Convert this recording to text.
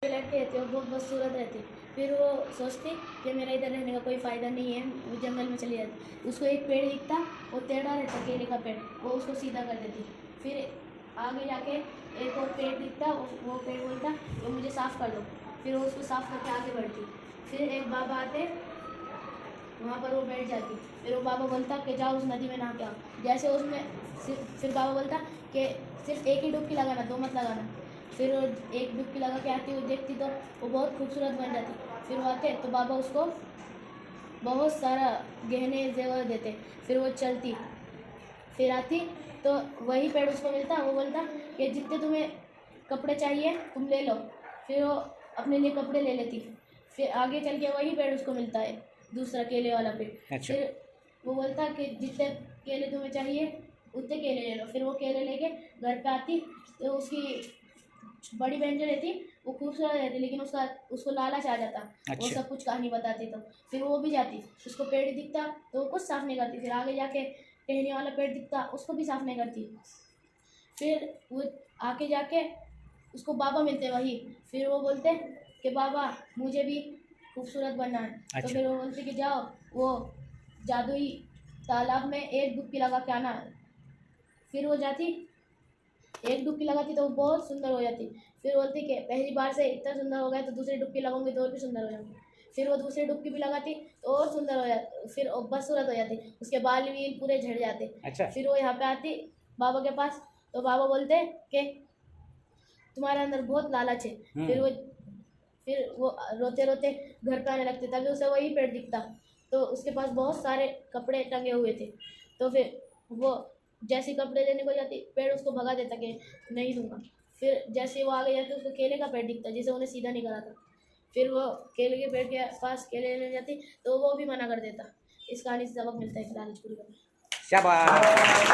लड़के रहते वो बहुत बदसूरत रहते। फिर वो सोचती कि मेरा इधर रहने का कोई फ़ायदा नहीं है, वो जंगल में चली जाती। उसको एक पेड़ दिखता, वो टेढ़ा रहता केले का पेड़, वो उसको सीधा कर देती। फिर आगे जाके एक और पेड़ दिखता, वो पेड़ बोलता कि मुझे साफ़ कर दो। फिर वो उसको साफ़ करके आगे बढ़ती। फिर एक बाबा आते, वहाँ पर वो बैठ जाती। फिर वो बाबा बोलता कि जाओ उस नदी में नहा के आओ। जैसे उसमें फिर बाबा बोलता कि सिर्फ एक ही डुबकी लगाना, दो मत लगाना। फिर वो एक डुबकी लगा के आती, वो देखती तो वो बहुत खूबसूरत बन जाती। फिर वो आते तो बाबा उसको बहुत सारा गहने जेवर देते। फिर वो चलती, फिर आती तो वही पेड़ उसको मिलता। वो बोलता कि जितने तुम्हें कपड़े चाहिए तुम ले लो। फिर वो अपने लिए कपड़े ले लेती। फिर आगे चल के वही पेड़ उसको मिलता है, दूसरा केले वाला पेड़। अच्छा। फिर वो बोलता कि जितने केले तुम्हें चाहिए उतने केले ले लो। फिर वो केले लेके घर पे आती तो उसकी बड़ी बहन जो रहती वो खूबसूरत रहती, लेकिन उसको लालच आ जाता। वो अच्छा। सब कुछ कहानी बताती तो फिर वो भी जाती, उसको पेड़ दिखता तो वो कुछ साफ नहीं करती। फिर आगे जाके टहनी वाला पेड़ दिखता, उसको भी साफ नहीं करती। फिर वो आके जाके उसको बाबा मिलते वही। फिर वो बोलते कि बाबा मुझे भी खूबसूरत बनना है। तो अच्छा। फिर वो बोलते कि जाओ वो जादुई तालाब में एक डुबकी लगा के आना। फिर वो जाती, एक डुबकी लगाती तो वो बहुत सुंदर हो जाती। फिर बोलती कि पहली बार से इतना सुंदर हो गया तो दूसरी डुबकी लगाऊंगी तो और भी सुंदर हो जाऊंगी। फिर वो दूसरी डुबकी भी लगाती तो और सुंदर हो जाती, फिर वो बदसूरत हो जाती, उसके बाल वील पूरे झड़ जाते। अच्छा। फिर वो यहाँ पे आती बाबा के पास, तो बाबा बोलते कि तुम्हारे अंदर बहुत लालच है। फिर वो रोते रोते घर पे आने लगते, तभी उसे वही पेड़ दिखता। तो उसके पास बहुत सारे कपड़े टंगे हुए थे। तो फिर वो जैसे कपड़े लेने को जाती, पेड़ उसको भगा देता कि नहीं दूंगा। फिर जैसे वो आगे जाते उसको केले का पेड़ दिखता, जिसे उन्हें सीधा नहीं करा था। फिर वो केले के पेड़ के पास केले लेने जाती तो वो भी मना कर देता। इस कहानी से सबक मिलता है कि लालच बुरी बात है। शाबाश।